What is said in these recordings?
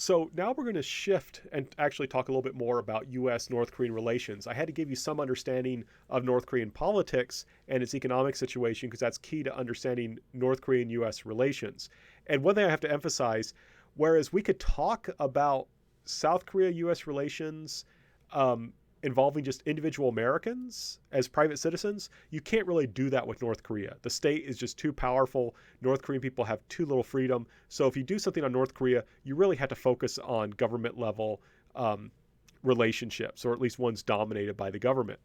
So now we're going to shift and actually talk a little bit more about U.S. North Korean relations. I had to give you some understanding of North Korean politics and its economic situation because that's key to understanding North Korean U.S. relations. And one thing I have to emphasize, whereas we could talk about South Korea U.S. relations involving just individual Americans as private citizens, you can't really do that with North Korea. The state is just too powerful. North Korean people have too little freedom. So if you do something on North Korea, you really have to focus on government level relationships, or at least ones dominated by the government.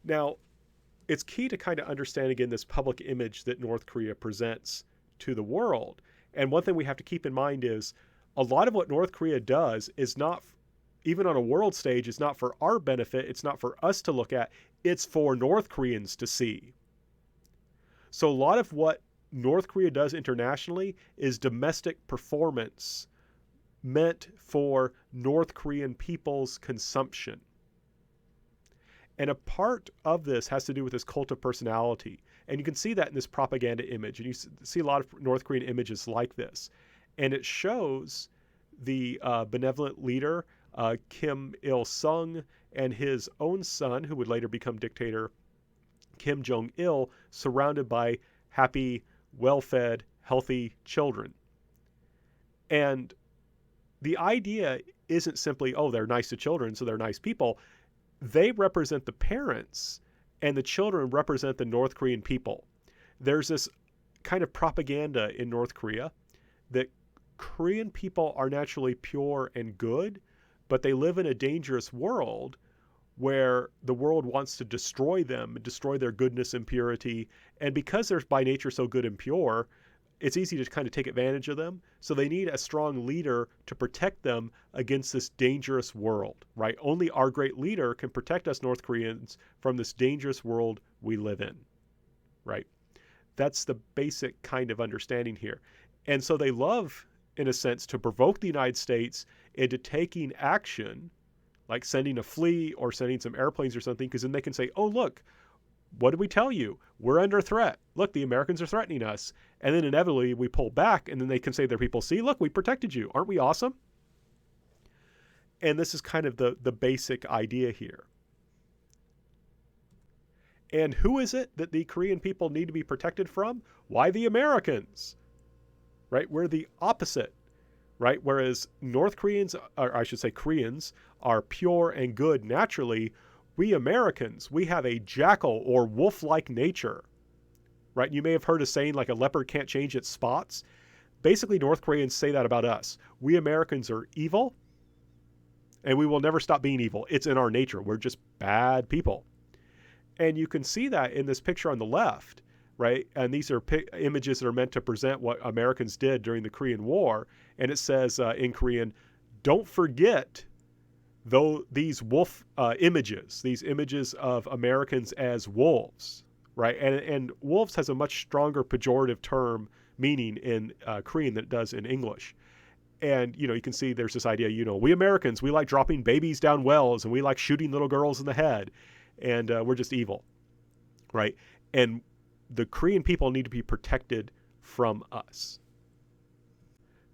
Now, it's key to kind of understand again this public image that North Korea presents to the world. And one thing we have to keep in mind is a lot of what North Korea does is not, even on a world stage, it's not for our benefit. It's not for us to look at. It's for North Koreans to see. So a lot of what North Korea does internationally is domestic performance meant for North Korean people's consumption. And a part of this has to do with this cult of personality. And you can see that in this propaganda image. And you see a lot of North Korean images like this. And it shows the benevolent leader, Kim Il-sung, and his own son, who would later become dictator, Kim Jong-il, surrounded by happy, well-fed, healthy children. And the idea isn't simply, oh, they're nice to children, so they're nice people. They represent the parents, and the children represent the North Korean people. There's this kind of propaganda in North Korea that Korean people are naturally pure and good, but they live in a dangerous world where the world wants to destroy them, destroy their goodness and purity. And because they're by nature so good and pure, it's easy to kind of take advantage of them. So they need a strong leader to protect them against this dangerous world, right? Only our great leader can protect us North Koreans from this dangerous world we live in, right? That's the basic kind of understanding here. And so they love, in a sense, to provoke the United States into taking action, like sending a fleet or sending some airplanes or something, because then they can say, oh, look, what did we tell you? We're under threat. Look, the Americans are threatening us. And then inevitably we pull back, and then they can say to their people, see, look, we protected you. Aren't we awesome? And this is kind of the basic idea here. And who is it that the Korean people need to be protected from? Why, the Americans, right? We're the opposite, right? Whereas North Koreans, or I should say Koreans, are pure and good naturally, we Americans, we have a jackal or wolf-like nature, right? You may have heard a saying like a leopard can't change its spots. Basically, North Koreans say that about us. We Americans are evil, and we will never stop being evil. It's in our nature. We're just bad people. And you can see that in this picture on the left, right? And these are images that are meant to present what Americans did during the Korean War. And it says in Korean, don't forget though these wolf images, these images of Americans as wolves, right? And wolves has a much stronger pejorative term meaning in Korean than it does in English. And, you can see there's this idea, we Americans, we like dropping babies down wells, and we like shooting little girls in the head, and we're just evil, right? And the Korean people need to be protected from us.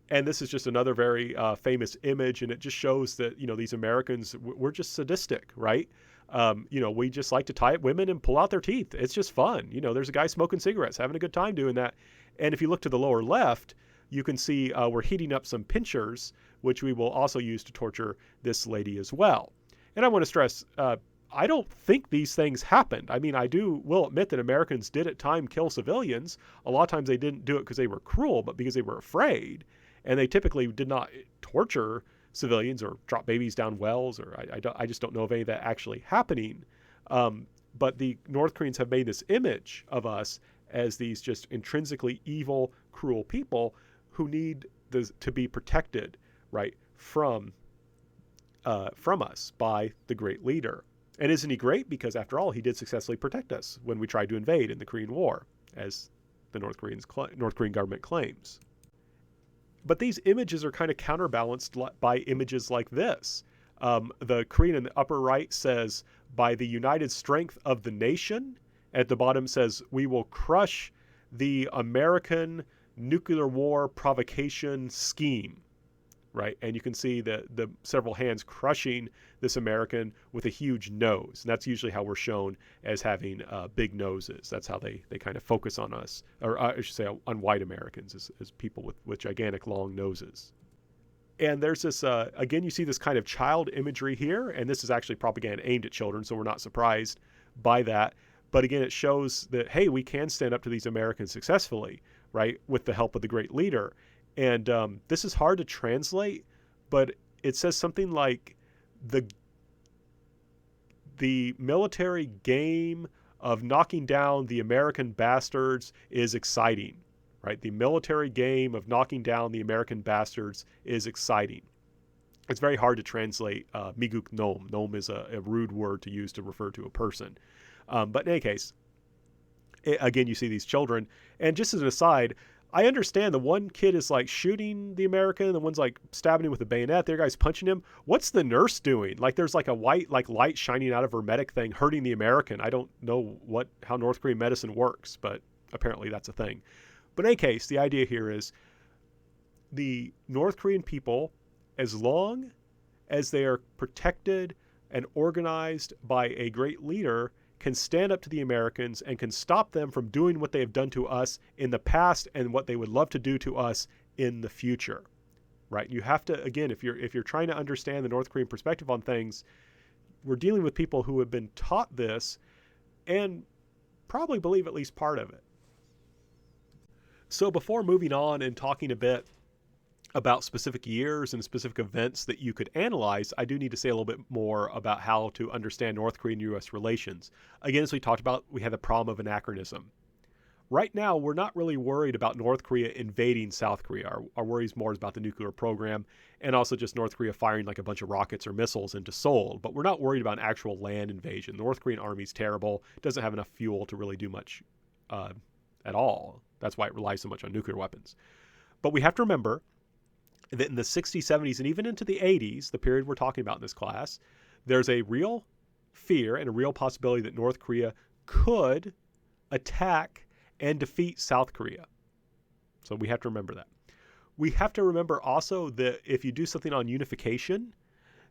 And this is just another very famous image, and it just shows that, these Americans, we're just sadistic, right? We just like to tie up women and pull out their teeth. It's just fun. There's a guy smoking cigarettes, having a good time doing that. And if you look to the lower left, you can see we're heating up some pinchers, which we will also use to torture this lady as well. And I want to stress, I don't think these things happened. I mean, will admit that Americans did at times kill civilians. A lot of times they didn't do it because they were cruel, but because they were afraid. And they typically did not torture civilians or drop babies down wells, or I just don't know of any of that actually happening. But the North Koreans have made this image of us as these just intrinsically evil, cruel people who need to be protected, right, from us by the great leader. And isn't he great? Because after all, he did successfully protect us when we tried to invade in the Korean War, as the North Korean government claims. But these images are kind of counterbalanced by images like this. The Korean in the upper right says, by the united strength of the nation. At the bottom says, we will crush the American nuclear war provocation scheme, right? And you can see the several hands crushing this American with a huge nose. And that's usually how we're shown as having big noses. That's how they kind of focus on us, or I should say on white Americans as people with gigantic long noses. And there's this, again, you see this kind of child imagery here, and this is actually propaganda aimed at children, so we're not surprised by that. But again, it shows that, hey, we can stand up to these Americans successfully, right, with the help of the great leader. And this is hard to translate, but it says something like the military game of knocking down the American bastards is exciting, right? The military game of knocking down the American bastards is exciting. It's very hard to translate miguk nom. Nom is a rude word to use to refer to a person. But in any case, again, you see these children. And just as an aside, I understand the one kid is like shooting the American, the one's like stabbing him with a bayonet, the other guy's punching him. What's the nurse doing? Like there's like a white like light shining out of her medic thing hurting the American. I don't know how North Korean medicine works, but apparently that's a thing. But in any case, the idea here is the North Korean people, as long as they are protected and organized by a great leader, can stand up to the Americans and can stop them from doing what they have done to us in the past and what they would love to do to us in the future, right? You have to, again, if you're trying to understand the North Korean perspective on things, we're dealing with people who have been taught this and probably believe at least part of it. So before moving on and talking a bit about specific years and specific events that you could analyze, I do need to say a little bit more about how to understand North Korean-U.S. relations. Again, as we talked about, we have the problem of anachronism. Right now, we're not really worried about North Korea invading South Korea. Our worry is more about the nuclear program and also just North Korea firing like a bunch of rockets or missiles into Seoul. But we're not worried about an actual land invasion. The North Korean army is terrible. It doesn't have enough fuel to really do much at all. That's why it relies so much on nuclear weapons. But we have to remember that in the 60s, 70s, and even into the 80s, the period we're talking about in this class, there's a real fear and a real possibility that North Korea could attack and defeat South Korea. So we have to remember that. We have to remember also that if you do something on unification,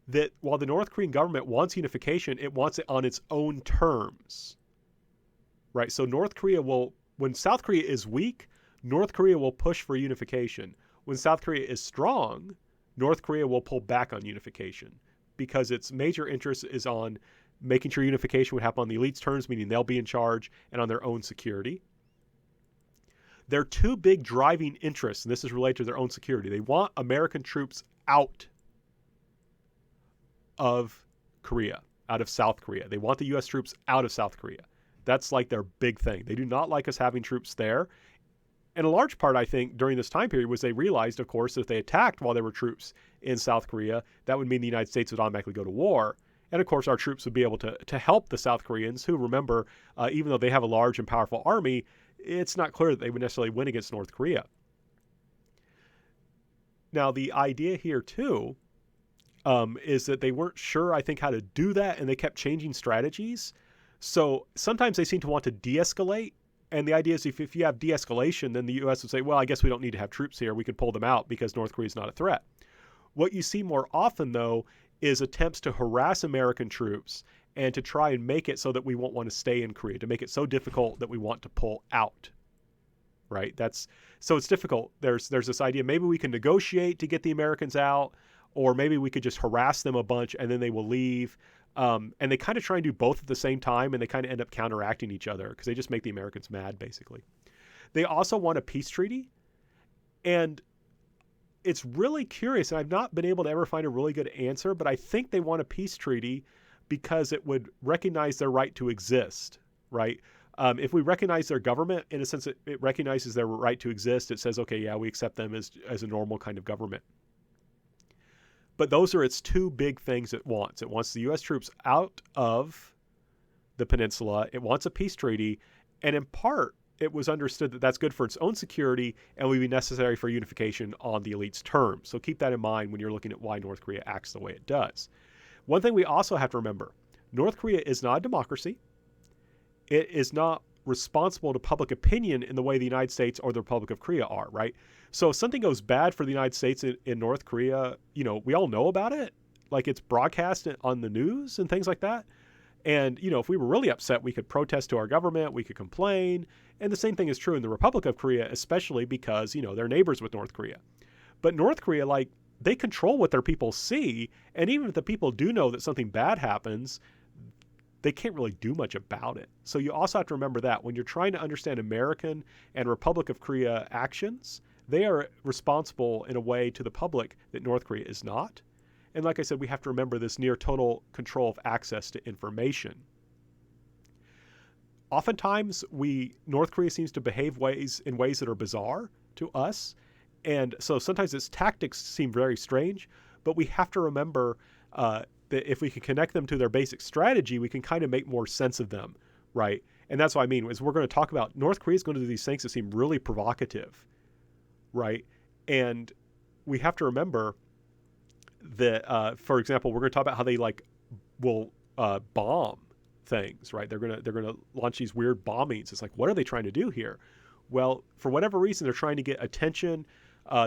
that while the North Korean government wants unification, it wants it on its own terms, right? So North Korea will, when South Korea is weak, North Korea will push for unification. When South Korea is strong, North Korea will pull back on unification because its major interest is on making sure unification would happen on the elite's terms, meaning they'll be in charge, and on their own security. Their two big driving interests, and this is related to their own security, they want American troops out of Korea, out of South Korea. They want the U.S. troops out of South Korea. That's like their big thing. They do not like us having troops there. And a large part, I think, during this time period was they realized, of course, that if they attacked while there were troops in South Korea, that would mean the United States would automatically go to war. And, of course, our troops would be able to help the South Koreans, who, remember, even though they have a large and powerful army, it's not clear that they would necessarily win against North Korea. Now, the idea here, too, is that they weren't sure, I think, how to do that, and they kept changing strategies. So sometimes they seem to want to de-escalate. And the idea is if you have de-escalation, then the U.S. would say, well, I guess we don't need to have troops here. We can pull them out because North Korea is not a threat. What you see more often, though, is attempts to harass American troops and to try and make it so that we won't want to stay in Korea, to make it so difficult that we want to pull out, right? So it's difficult. There's this idea, maybe we can negotiate to get the Americans out, or maybe we could just harass them a bunch and then they will leave. And they kind of try and do both at the same time, and they kind of end up counteracting each other because they just make the Americans mad, basically. They also want a peace treaty, and it's really curious, and I've not been able to ever find a really good answer, but I think they want a peace treaty because it would recognize their right to exist, right? If we recognize their government, in a sense, it recognizes their right to exist. It says, okay, yeah, we accept them as a normal kind of government. But those are its two big things it wants. It wants the U.S. troops out of the peninsula. It wants a peace treaty. And in part, it was understood that that's good for its own security and would be necessary for unification on the elite's terms. So keep that in mind when you're looking at why North Korea acts the way it does. One thing we also have to remember, North Korea is not a democracy. It is not responsible to public opinion in the way the United States or the Republic of Korea are, right? So if something goes bad for the United States in North Korea, we all know about it. Like, it's broadcast on the news and things like that. And, if we were really upset, we could protest to our government, we could complain. And the same thing is true in the Republic of Korea, especially because, they're neighbors with North Korea. But North Korea, they control what their people see. And even if the people do know that something bad happens, they can't really do much about it. So you also have to remember that when you're trying to understand American and Republic of Korea actions, they are responsible in a way to the public that North Korea is not. And like I said, we have to remember this near total control of access to information. Oftentimes, North Korea seems to behave in ways that are bizarre to us. And so sometimes its tactics seem very strange, but we have to remember that if we can connect them to their basic strategy, we can kind of make more sense of them, right? And that's what I mean, is we're going to talk about North Korea is going to do these things that seem really provocative, right? And we have to remember that, for example, we're going to talk about how they will bomb things, right? They're going to launch these weird bombings. It's like, what are they trying to do here? Well, for whatever reason, they're trying to get attention.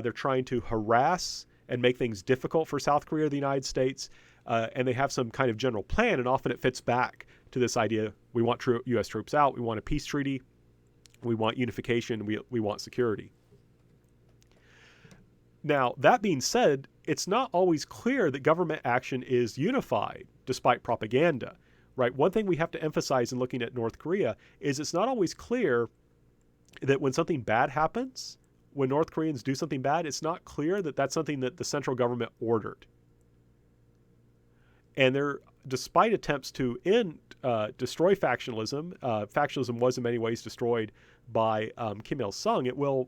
They're trying to harass and make things difficult for South Korea or the United States. And they have some kind of general plan, and often it fits back to this idea: we want U.S. troops out, we want a peace treaty, we want unification, we want security. Now, that being said, it's not always clear that government action is unified, despite propaganda, right? One thing we have to emphasize in looking at North Korea is it's not always clear that when something bad happens, when North Koreans do something bad, it's not clear that that's something that the central government ordered. And despite attempts to destroy factionalism, factionalism was in many ways destroyed by Kim Il-sung. It will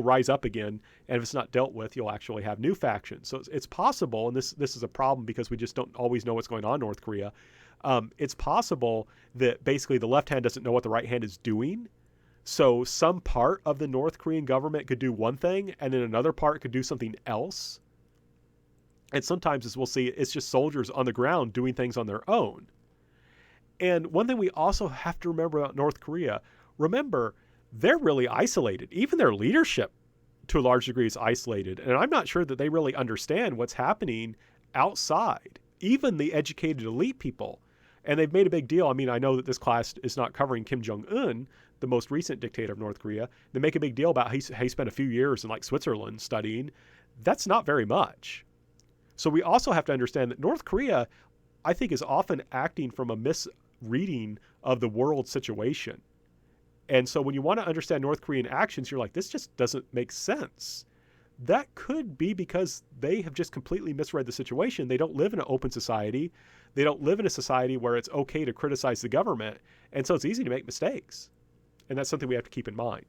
rise up again, and if it's not dealt with, you'll actually have new factions. So it's possible, and this is a problem because we just don't always know what's going on in North Korea. It's possible that basically the left hand doesn't know what the right hand is doing. So some part of the North Korean government could do one thing, and then another part could do something else. And sometimes, as we'll see, it's just soldiers on the ground doing things on their own. And one thing we also have to remember about North Korea, remember, they're really isolated. Even their leadership, to a large degree, is isolated. And I'm not sure that they really understand what's happening outside, even the educated elite people. And they've made a big deal. I mean, I know that this class is not covering Kim Jong-un, the most recent dictator of North Korea. They make a big deal about how he spent a few years in Switzerland studying. That's not very much. So we also have to understand that North Korea, I think, is often acting from a misreading of the world situation. And so when you want to understand North Korean actions, you're like, this just doesn't make sense. That could be because they have just completely misread the situation. They don't live in an open society. They don't live in a society where it's okay to criticize the government. And so it's easy to make mistakes. And that's something we have to keep in mind.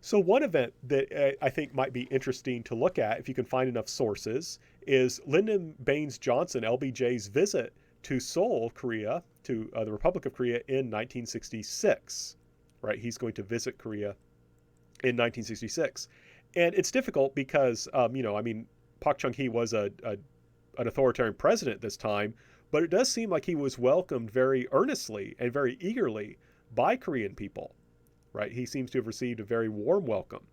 So one event that I think might be interesting to look at, if you can find enough sources, is Lyndon Baines Johnson, LBJ's visit to Seoul, Korea, to the Republic of Korea in 1966. Right? He's going to visit Korea in 1966. And it's difficult because, Park Chung-hee was an authoritarian president at this time, but it does seem like he was welcomed very earnestly and very eagerly by Korean people. Right? He seems to have received a very warm welcome.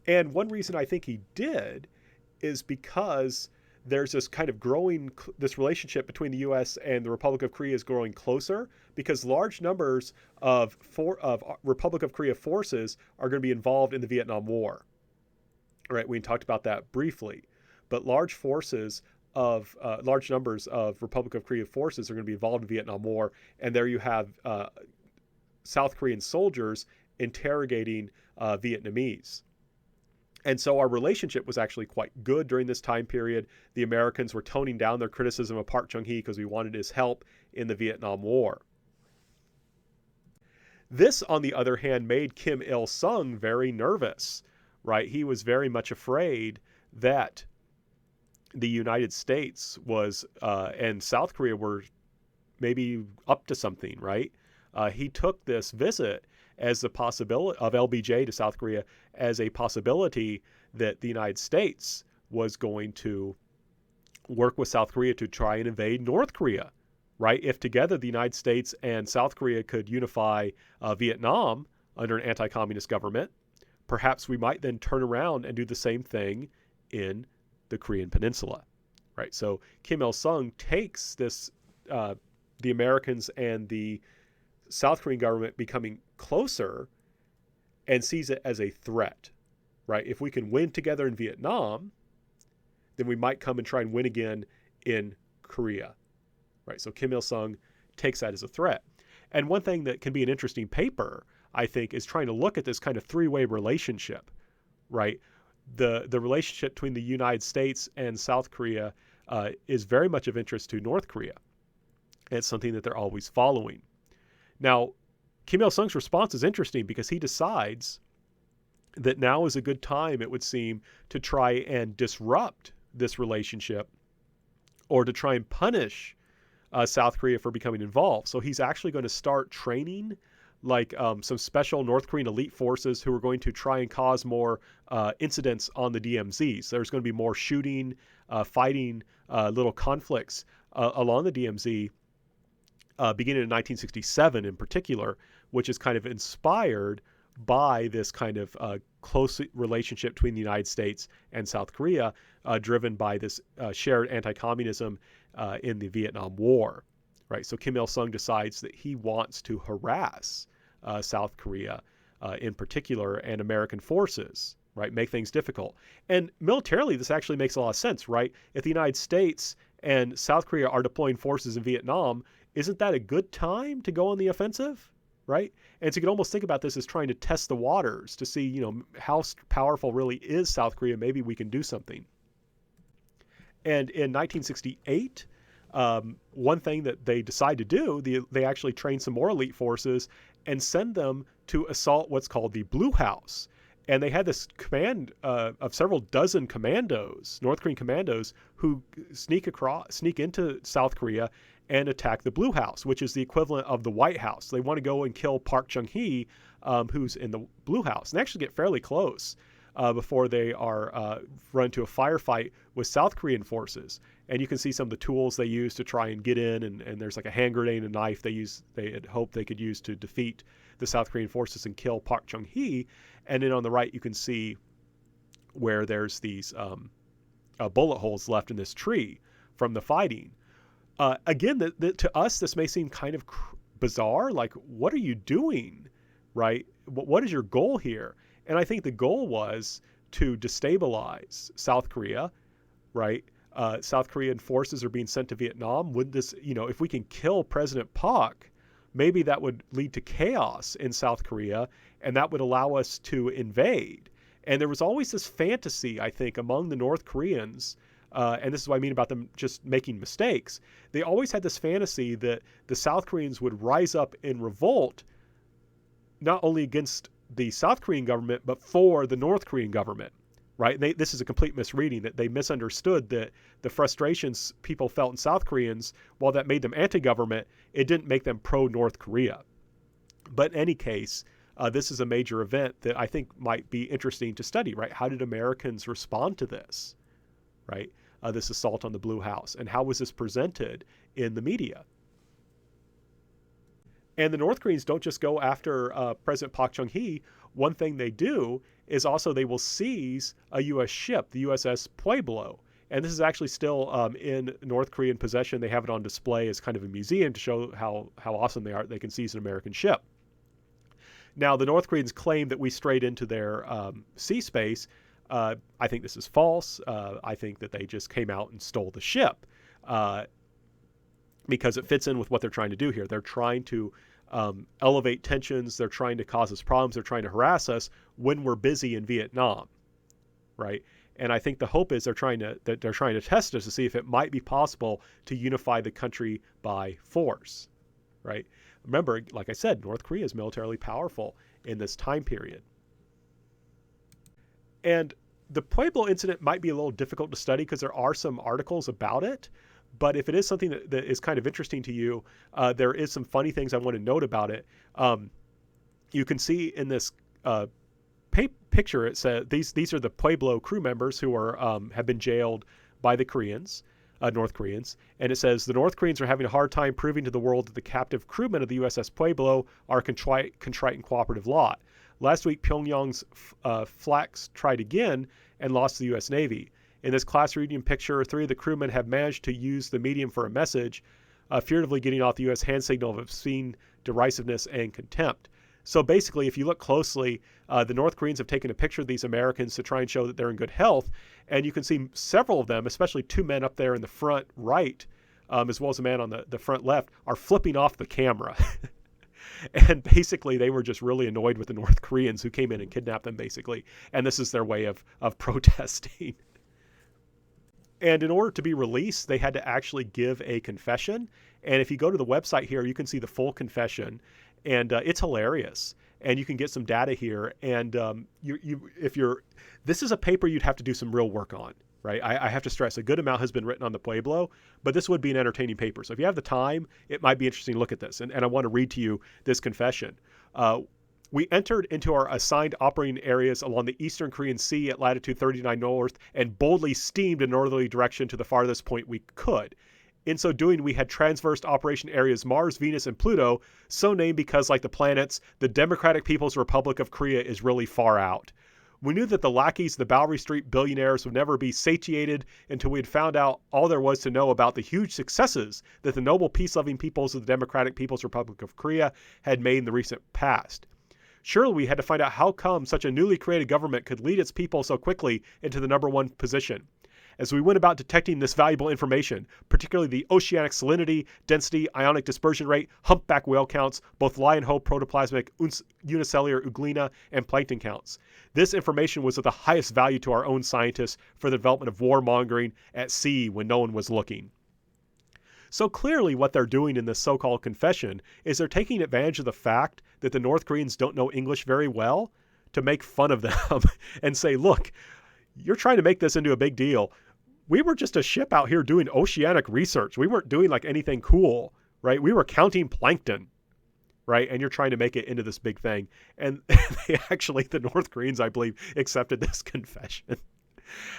And one reason I think he did is because there's this kind of this relationship between the U.S. and the Republic of Korea is growing closer because large numbers of Republic of Korea forces are going to be involved in the Vietnam War. Right? We talked about that briefly, but large numbers of Republic of Korea forces are going to be involved in the Vietnam War, and there you have South Korean soldiers interrogating Vietnamese. And so our relationship was actually quite good during this time period. The Americans were toning down their criticism of Park Chung-hee because we wanted his help in the Vietnam War. This, on the other hand, made Kim Il-sung very nervous, right? He was very much afraid that the United States and South Korea were maybe up to something, right? He took this visit as a possibility of LBJ to South Korea as a possibility that the United States was going to work with South Korea to try and invade North Korea, right? If together the United States and South Korea could unify Vietnam under an anti-communist government, perhaps we might then turn around and do the same thing in the Korean Peninsula, right? So Kim Il-sung takes this, the Americans and the South Korean government becoming closer, and sees it as a threat, right? If we can win together in Vietnam, then we might come and try and win again in Korea, right? So Kim Il-sung takes that as a threat. And one thing that can be an interesting paper, I think, is trying to look at this kind of three-way relationship, right? The relationship between the United States and South Korea is very much of interest to North Korea. It's something that they're always following. Now, Kim Il-sung's response is interesting because he decides that now is a good time, it would seem, to try and disrupt this relationship, or to try and punish South Korea for becoming involved. So he's actually going to start training like some special North Korean elite forces who are going to try and cause more incidents on the DMZ. So there's going to be more shooting, fighting, little conflicts along the DMZ beginning in 1967 in particular, which is kind of inspired by this kind of close relationship between the United States and South Korea, driven by this shared anti-communism in the Vietnam War, right? So Kim Il-sung decides that he wants to harass South Korea in particular, and American forces, right? Make things difficult. And militarily, this actually makes a lot of sense, right? If the United States and South Korea are deploying forces in Vietnam, isn't that a good time to go on the offensive, right? And so you can almost think about this as trying to test the waters to see, you know, how powerful really is South Korea. Maybe we can do something. And in 1968, one thing that they decide to do, they actually train some more elite forces and send them to assault what's called the Blue House. And they had this command of several dozen commandos, North Korean commandos, who sneak into South Korea and attack the Blue House, which is the equivalent of the White House. They want to go and kill Park Chung-hee, who's in the Blue House, and actually get fairly close before they are run to a firefight with South Korean forces. And you can see some of the tools they use to try and get in, and there's like a hand grenade and a knife they had hoped they could use to defeat the South Korean forces and kill Park Chung-hee. And then on the right, you can see where there's these bullet holes left in this tree from the fighting. Again, to us, this may seem kind of bizarre. Like, what are you doing, right? What is your goal here? And I think the goal was to destabilize South Korea, right? South Korean forces are being sent to Vietnam. Would this, if we can kill President Park, maybe that would lead to chaos in South Korea, and that would allow us to invade. And there was always this fantasy, I think, among the North Koreans, and this is what I mean about them just making mistakes. They always had this fantasy that the South Koreans would rise up in revolt, not only against the South Korean government, but for the North Korean government, right? This is a complete misreading, that they misunderstood that the frustrations people felt in South Koreans, while that made them anti-government, it didn't make them pro-North Korea. But in any case, this is a major event that I think might be interesting to study, right? How did Americans respond to this, right? This assault on the Blue House, and how was this presented in the media? And the North Koreans don't just go after President Park Chung-hee. One thing they do is also they will seize a U.S. ship, the USS Pueblo. And this is actually still in North Korean possession. They have it on display as kind of a museum to show how awesome they are. They can seize an American ship. Now, the North Koreans claim that we strayed into their sea space. I think this is false. I think that they just came out and stole the ship because it fits in with what they're trying to do here. They're trying to elevate tensions. They're trying to cause us problems. They're trying to harass us when we're busy in Vietnam, right? And I think the hope is they're trying to test us to see if it might be possible to unify the country by force, right? Remember, like I said, North Korea is militarily powerful in this time period. And the Pueblo incident might be a little difficult to study because there are some articles about it. But if it is something that is kind of interesting to you, there is some funny things I want to note about it. You can see in this picture, it says these are the Pueblo crew members who are have been jailed by the Koreans. North Koreans. And it says, the North Koreans are having a hard time proving to the world that the captive crewmen of the USS Pueblo are a contrite and cooperative lot. Last week, Pyongyang's flaks tried again and lost to the U.S. Navy. In this class reunion picture, 3 of the crewmen have managed to use the medium for a message, furtively getting off the U.S. hand signal of obscene derisiveness and contempt. So basically, if you look closely, the North Koreans have taken a picture of these Americans to try and show that they're in good health. And you can see several of them, especially 2 men up there in the front right, as well as a man on the front left, are flipping off the camera. And basically, they were just really annoyed with the North Koreans who came in and kidnapped them, basically. And this is their way of protesting. And in order to be released, they had to actually give a confession. And if you go to the website here, you can see the full confession. And it's hilarious. And you can get some data here. And this is a paper you'd have to do some real work on, right? I have to stress a good amount has been written on the Pueblo, but this would be an entertaining paper. So if you have the time, it might be interesting to look at this. And I want to read to you this confession. We entered into our assigned operating areas along the Eastern Korean Sea at latitude 39 north and boldly steamed in northerly direction to the farthest point we could. In so doing, we had transversed operation areas Mars, Venus, and Pluto, so named because, like the planets, the Democratic People's Republic of Korea is really far out. We knew that the lackeys, the Bowery Street billionaires, would never be satiated until we had found out all there was to know about the huge successes that the noble peace-loving peoples of the Democratic People's Republic of Korea had made in the recent past. Surely we had to find out how come such a newly created government could lead its people so quickly into the number 1 position. As we went about detecting this valuable information, particularly the oceanic salinity, density, ionic dispersion rate, humpback whale counts, both Lion-Ho protoplasmic, unicellular euglena, and plankton counts. This information was of the highest value to our own scientists for the development of warmongering at sea when no one was looking. So clearly what they're doing in this so-called confession is they're taking advantage of the fact that the North Koreans don't know English very well to make fun of them and say, look, you're trying to make this into a big deal. We were just a ship out here doing oceanic research. We weren't doing like anything cool, right? We were counting plankton, right? And you're trying to make it into this big thing. And they actually, the North Koreans, I believe, accepted this confession.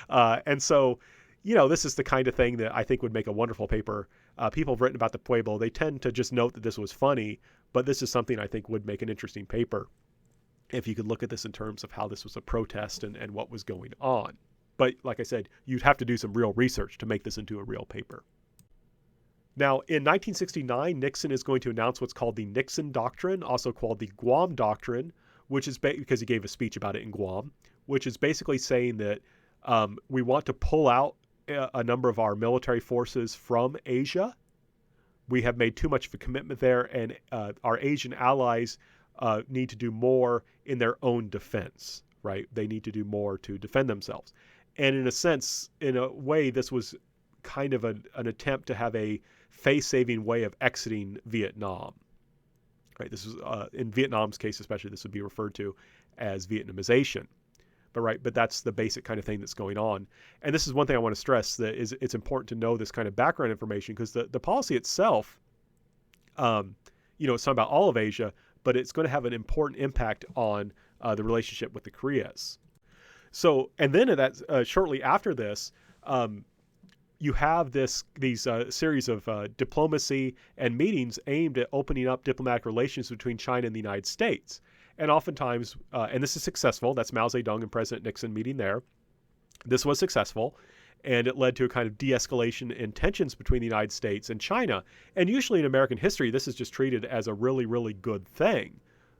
And so, this is the kind of thing that I think would make a wonderful paper. People have written about the Pueblo. They tend to just note that this was funny, but this is something I think would make an interesting paper if you could look at this in terms of how this was a protest and what was going on. But like I said, you'd have to do some real research to make this into a real paper. Now, in 1969, Nixon is going to announce what's called the Nixon Doctrine, also called the Guam Doctrine, which is because he gave a speech about it in Guam, which is basically saying that we want to pull out a number of our military forces from Asia. We have made too much of a commitment there, and our Asian allies need to do more in their own defense, right? They need to do more to defend themselves. And in a sense, in a way, this was kind of an attempt to have a face-saving way of exiting Vietnam, right? This is, in Vietnam's case especially, this would be referred to as Vietnamization. But that's the basic kind of thing that's going on. And this is one thing I want to stress, that is it's important to know this kind of background information, because the policy itself, it's talking about all of Asia, but it's going to have an important impact on the relationship with the Koreas. So, and then shortly after this, you have these series of diplomacy and meetings aimed at opening up diplomatic relations between China and the United States. And oftentimes, and this is successful, that's Mao Zedong and President Nixon meeting there. This was successful, and it led to a kind of de-escalation in tensions between the United States and China. And usually in American history, this is just treated as a really, really good thing,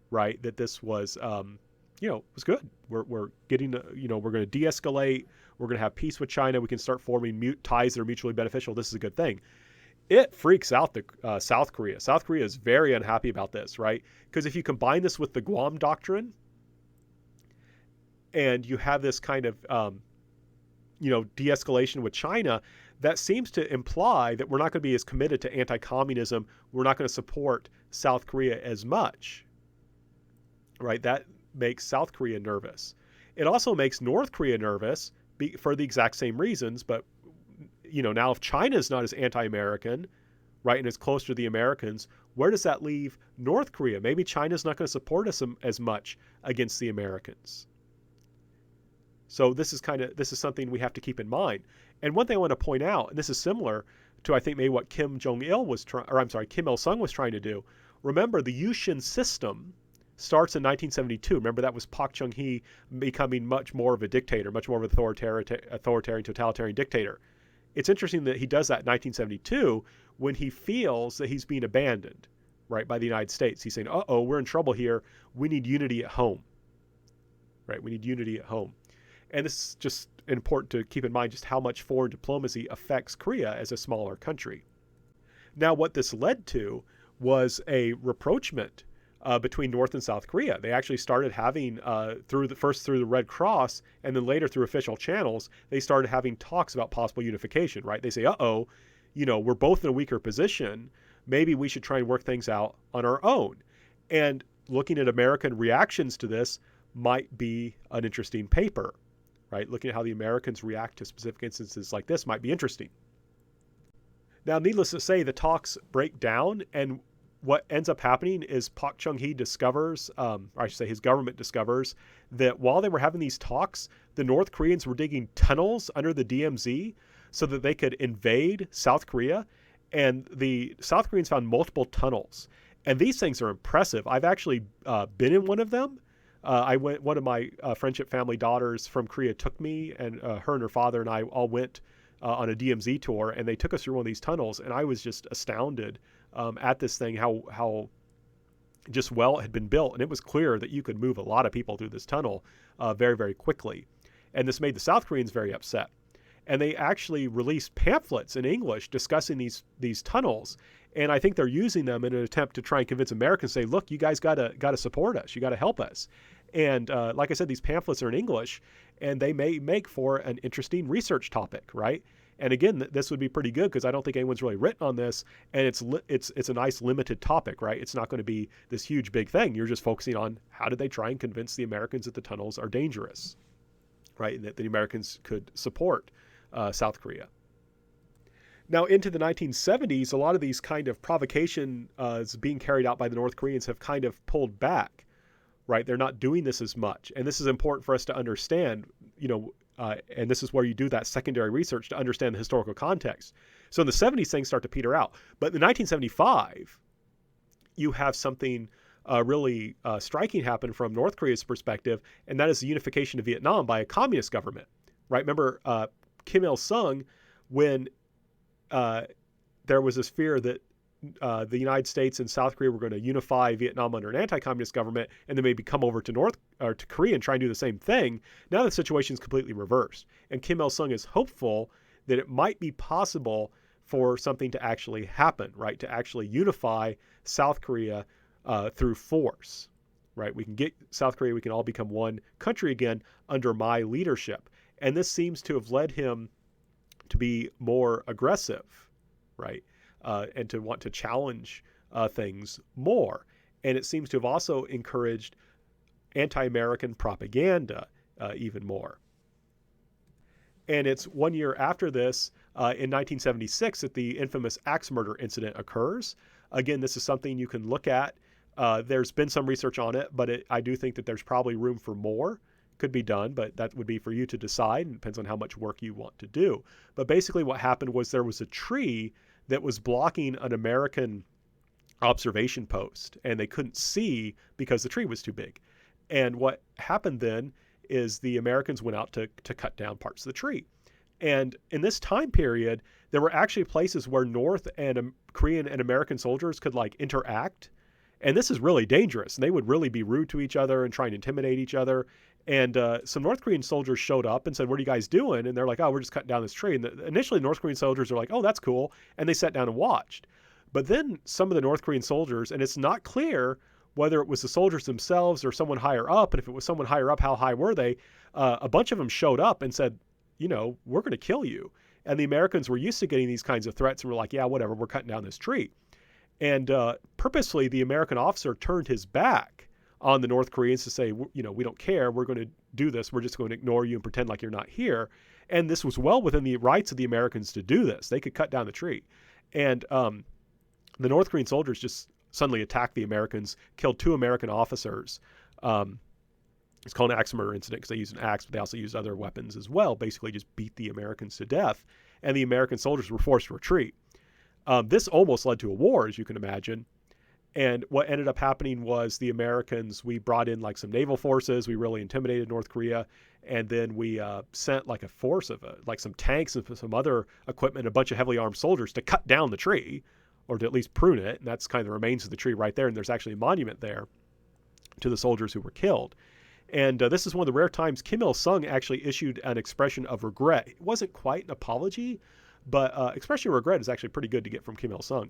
right? That this was, was good. We're getting, we're going to de-escalate. We're going to have peace with China. We can start forming ties that are mutually beneficial. This is a good thing. It freaks out the South Korea. South Korea is very unhappy about this, right? Because if you combine this with the Guam Doctrine, and you have this kind of, de-escalation with China, that seems to imply that we're not going to be as committed to anti-communism. We're not going to support South Korea as much, right? That makes South Korea nervous. It also makes North Korea nervous for the exact same reasons, but now if China is not as anti-American, right, and is closer to the Americans, where does that leave North Korea? Maybe China's not going to support us as much against the Americans. So this is something we have to keep in mind. And one thing I want to point out, and this is similar to I think maybe what Kim Il-sung was trying to do. Remember, the Yushin system starts in 1972. Remember, that was Park Chung-hee becoming much more of a dictator, much more of an authoritarian, totalitarian dictator. It's interesting that he does that in 1972 when he feels that he's being abandoned, right, by the United States. He's saying, uh-oh, we're in trouble here. We need unity at home, right? We need unity at home. And this is just important to keep in mind just how much foreign diplomacy affects Korea as a smaller country. Now, what this led to was a rapprochement between North and South Korea. They actually started having, through the Red Cross and then later through official channels, they started having talks about possible unification, right? They say, uh-oh, we're both in a weaker position. Maybe we should try and work things out on our own. And looking at American reactions to this might be an interesting paper, right? Looking at how the Americans react to specific instances like this might be interesting. Now, needless to say, the talks break down, and what ends up happening is Park Chung-hee discovers, or I should say his government discovers, that while they were having these talks, the North Koreans were digging tunnels under the DMZ so that they could invade South Korea. And the South Koreans found multiple tunnels. And these things are impressive. I've actually been in one of them. One of my friendship family daughters from Korea took me, and her and her father and I all went on a DMZ tour, and they took us through one of these tunnels. And I was just astounded at this thing, how just well it had been built. And it was clear that you could move a lot of people through this tunnel very, very quickly. And this made the South Koreans very upset. And they actually released pamphlets in English discussing these tunnels. And I think they're using them in an attempt to try and convince Americans to say, look, you guys gotta support us. You gotta help us. And like I said, these pamphlets are in English, and they may make for an interesting research topic, right? And again, this would be pretty good because I don't think anyone's really written on this, and it's a nice limited topic, right? It's not going to be this huge big thing. You're just focusing on how did they try and convince the Americans that the tunnels are dangerous, right? And that the Americans could support South Korea. Now, into the 1970s, a lot of these kind of provocations being carried out by the North Koreans have kind of pulled back, right? They're not doing this as much. And this is important for us to understand, and this is where you do that secondary research to understand the historical context. So in the 70s, things start to peter out. But in 1975, you have something really striking happen from North Korea's perspective, and that is the unification of Vietnam by a communist government, right? Remember Kim Il-sung, when there was this fear that the United States and South Korea were going to unify Vietnam under an anti-communist government and then maybe come over to Korea and try and do the same thing. Now the situation is completely reversed. And Kim Il-sung is hopeful that it might be possible for something to actually happen, right? To actually unify South Korea through force, right? We can get South Korea, we can all become one country again under my leadership. And this seems to have led him to be more aggressive, right? And to want to challenge things more. And it seems to have also encouraged anti-American propaganda even more. And it's 1 year after this, in 1976, that the infamous axe murder incident occurs. Again, this is something you can look at. There's been some research on it, but I do think that there's probably room for more. Could be done, but that would be for you to decide. It depends on how much work you want to do. But basically what happened was there was a tree that was blocking an American observation post, and they couldn't see because the tree was too big. And what happened then is the Americans went out to cut down parts of the tree. And in this time period, there were actually places where North and Korean and American soldiers could interact. And this is really dangerous. And they would really be rude to each other and try and intimidate each other. And some North Korean soldiers showed up and said, what are you guys doing? And they're like, oh, we're just cutting down this tree. And initially, North Korean soldiers are like, oh, that's cool. And they sat down and watched. But then some of the North Korean soldiers, and it's not clear whether it was the soldiers themselves or someone higher up, and if it was someone higher up, how high were they? A bunch of them showed up and said, we're going to kill you. And the Americans were used to getting these kinds of threats and were like, yeah, whatever, we're cutting down this tree. And purposely, the American officer turned his back on the North Koreans to say, we don't care. We're going to do this. We're just going to ignore you and pretend like you're not here. And this was well within the rights of the Americans to do this. They could cut down the tree. And the North Korean soldiers just suddenly attacked the Americans, killed 2 American officers. It's called an axe murder incident because they used an axe, but they also used other weapons as well, basically just beat the Americans to death. And the American soldiers were forced to retreat. This almost led to a war, as you can imagine. And what ended up happening was the Americans, we brought in like some naval forces. We really intimidated North Korea. And then we sent like a force of like some tanks and some other equipment, a bunch of heavily armed soldiers to cut down the tree, or to at least prune it. And that's kind of the remains of the tree right there. And there's actually a monument there to the soldiers who were killed. And this is one of the rare times Kim Il-sung actually issued an expression of regret. It wasn't quite an apology, but expression of regret is actually pretty good to get from Kim Il-sung.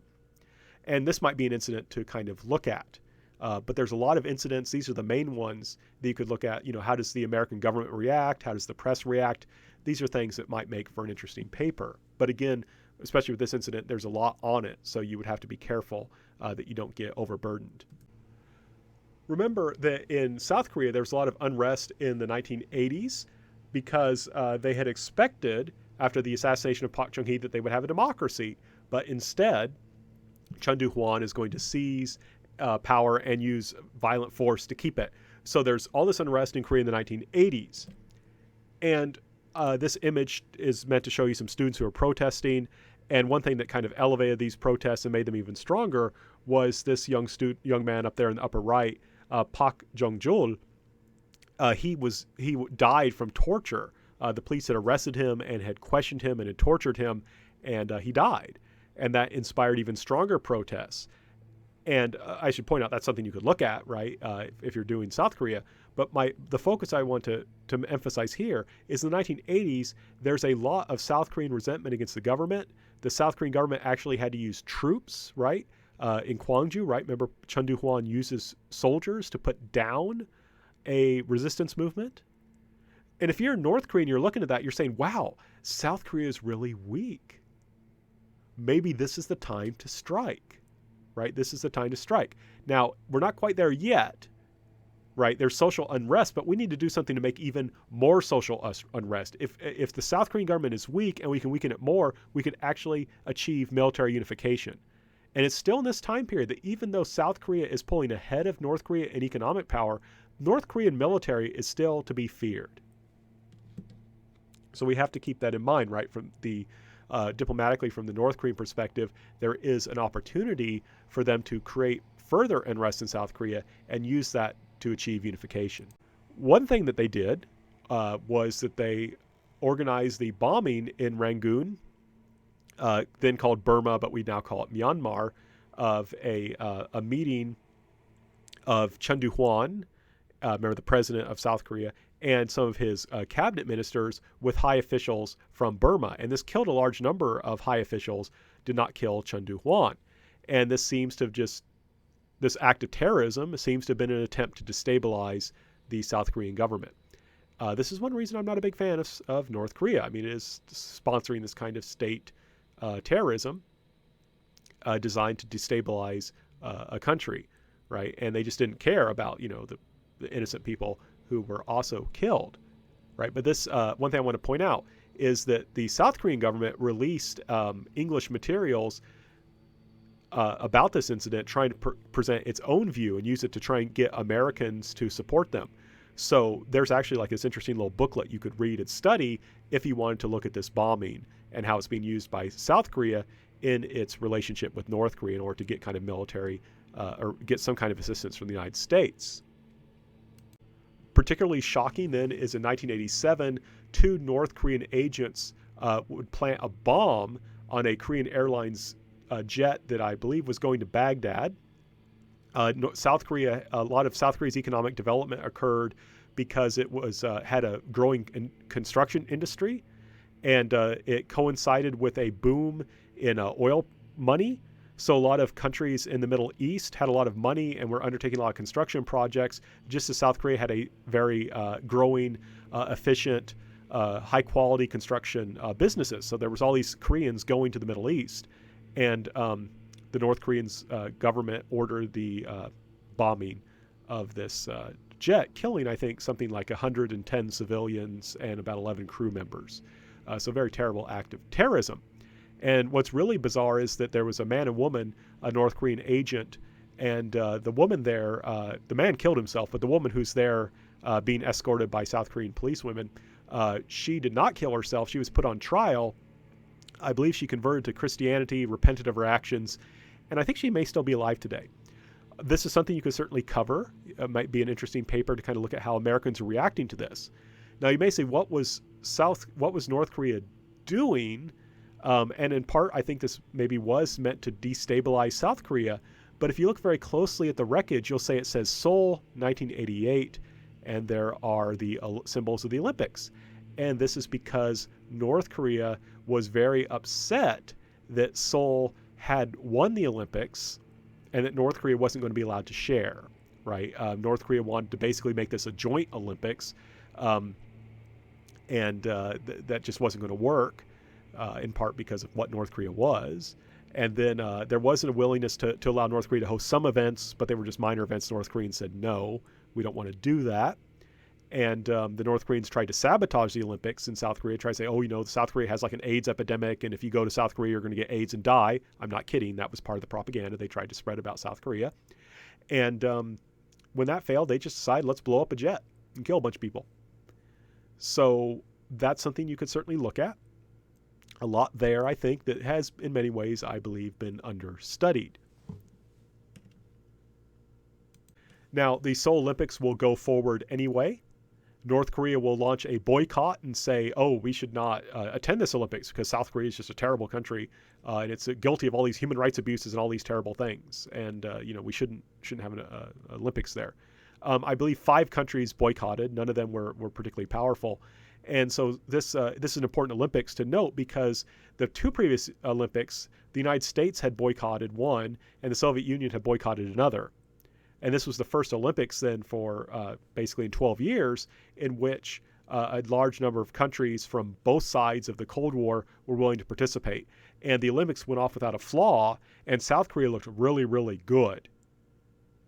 And this might be an incident to kind of look at. But there's a lot of incidents. These are the main ones that you could look at. You know, how does the American government react? How does the press react? These are things that might make for an interesting paper. But again, especially with this incident, there's a lot on it. So you would have to be careful that you don't get overburdened. Remember that in South Korea, there was a lot of unrest in the 1980s because they had expected, after the assassination of Park Chung-hee, that they would have a democracy. But instead, Chun Doo-hwan is going to seize power and use violent force to keep it. So there's all this unrest in Korea in the 1980s. And this image is meant to show you some students who are protesting. And one thing that kind of elevated these protests and made them even stronger was this young man up there in the upper right, Park Jung-jul. He died from torture. The police had arrested him and had questioned him and had tortured him, and he died. And that inspired even stronger protests. And I should point out that's something you could look at, right, if you're doing South Korea. But the focus I want to emphasize here is in the 1980s, there's a lot of South Korean resentment against the government. The South Korean government actually had to use troops, right, in Gwangju, right? Remember, Chun Doo-hwan uses soldiers to put down a resistance movement. And if you're in North Korea and you're looking at that, you're saying, wow, South Korea is really weak. Maybe this is the time to strike, right? This is the time to strike. Now, we're not quite there yet, right? There's social unrest, but we need to do something to make even more social unrest. If the South Korean government is weak and we can weaken it more, we could actually achieve military unification. And it's still in this time period that even though South Korea is pulling ahead of North Korea in economic power, North Korean military is still to be feared. So we have to keep that in mind, right? From the diplomatically, from the North Korean perspective, there is an opportunity for them to create further unrest in South Korea and use that to achieve unification. One thing that they did was that they organized the bombing in Rangoon, then called Burma, but we now call it Myanmar, of a meeting of Chun Doo-hwan, remember the president of South Korea, and some of his cabinet ministers with high officials from Burma. And this killed a large number of high officials, did not kill Chun Doo-hwan. And this seems to have this act of terrorism seems to have been an attempt to destabilize the South Korean government. This is one reason I'm not a big fan of North Korea. I mean, it is sponsoring this kind of state terrorism designed to destabilize a country, right? And they just didn't care about, the innocent people who were also killed, right? But this one thing I want to point out is that the South Korean government released English materials about this incident, trying to present its own view and use it to try and get Americans to support them. So there's actually like this interesting little booklet you could read and study if you wanted to look at this bombing and how it's being used by South Korea in its relationship with North Korea in order to get kind of military or get some kind of assistance from the United States. Particularly shocking then is in 1987, 2 North Korean agents would plant a bomb on a Korean Airlines jet that I believe was going to Baghdad. South Korea, a lot of South Korea's economic development occurred because it was had a growing construction industry, and it coincided with a boom in oil money. So a lot of countries in the Middle East had a lot of money and were undertaking a lot of construction projects, just as South Korea had a very growing, efficient, high-quality construction businesses. So there was all these Koreans going to the Middle East, and the North Korean government ordered the bombing of this jet, killing, I think, something like 110 civilians and about 11 crew members. So a very terrible act of terrorism. And what's really bizarre is that there was a man and woman, a North Korean agent, and the woman there, the man killed himself, but the woman who's there being escorted by South Korean policewomen. She did not kill herself. She was put on trial. I believe she converted to Christianity, repented of her actions, and I think she may still be alive today. This is something you could certainly cover. It might be an interesting paper to kind of look at how Americans are reacting to this. Now, you may say, what was North Korea doing? And in part, I think this maybe was meant to destabilize South Korea. But if you look very closely at the wreckage, you'll say it says Seoul, 1988, and there are the symbols of the Olympics. And this is because North Korea was very upset that Seoul had won the Olympics and that North Korea wasn't going to be allowed to share, right? North Korea wanted to basically make this a joint Olympics, and that just wasn't going to work, in part because of what North Korea was. And then there wasn't a willingness to allow North Korea to host some events, but they were just minor events. North Koreans said, no, we don't want to do that. And the North Koreans tried to sabotage the Olympics in South Korea, tried to say, oh, South Korea has like an AIDS epidemic, and if you go to South Korea, you're going to get AIDS and die. I'm not kidding. That was part of the propaganda they tried to spread about South Korea. And when that failed, they just decided, let's blow up a jet and kill a bunch of people. So that's something you could certainly look at. A lot there, I think, that has, in many ways, I believe, been understudied. Now, the Seoul Olympics will go forward anyway. North Korea will launch a boycott and say, oh, we should not attend this Olympics because South Korea is just a terrible country and it's guilty of all these human rights abuses and all these terrible things. And, we shouldn't have an Olympics there. I believe 5 countries boycotted. None of them were particularly powerful. And so this is an important Olympics to note because the 2 previous Olympics, the United States had boycotted one and the Soviet Union had boycotted another. And this was the first Olympics then for basically in 12 years in which a large number of countries from both sides of the Cold War were willing to participate. And the Olympics went off without a flaw, and South Korea looked really, really good,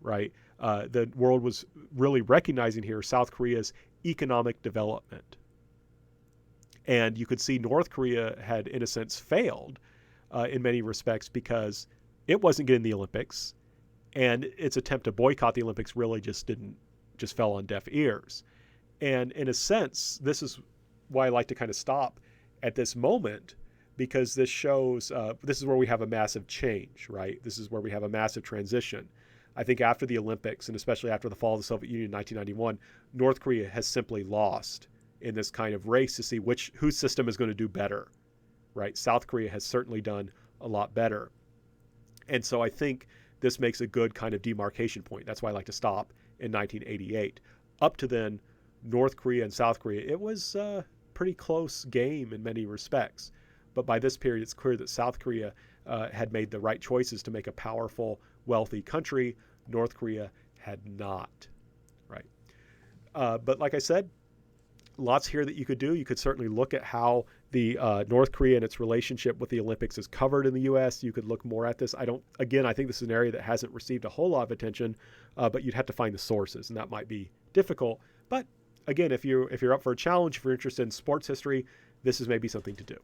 right? The world was really recognizing here South Korea's economic development. And you could see North Korea had, in a sense, failed in many respects because it wasn't getting the Olympics. And its attempt to boycott the Olympics really just fell on deaf ears. And in a sense, this is why I like to kind of stop at this moment, because this shows, this is where we have a massive change, right? This is where we have a massive transition. I think after the Olympics, and especially after the fall of the Soviet Union in 1991, North Korea has simply lost in this kind of race to see whose system is going to do better, right? South Korea has certainly done a lot better. And so I think this makes a good kind of demarcation point. That's why I like to stop in 1988. Up to then, North Korea and South Korea, it was a pretty close game in many respects. But by this period, it's clear that South Korea had made the right choices to make a powerful, wealthy country. North Korea had not, right? But like I said, lots here that you could do. You could certainly look at how the North Korea and its relationship with the Olympics is covered in the U.S. You could look more at this. I think this is an area that hasn't received a whole lot of attention, but you'd have to find the sources, and that might be difficult. But again, if you're up for a challenge, if you're interested in sports history, this is maybe something to do.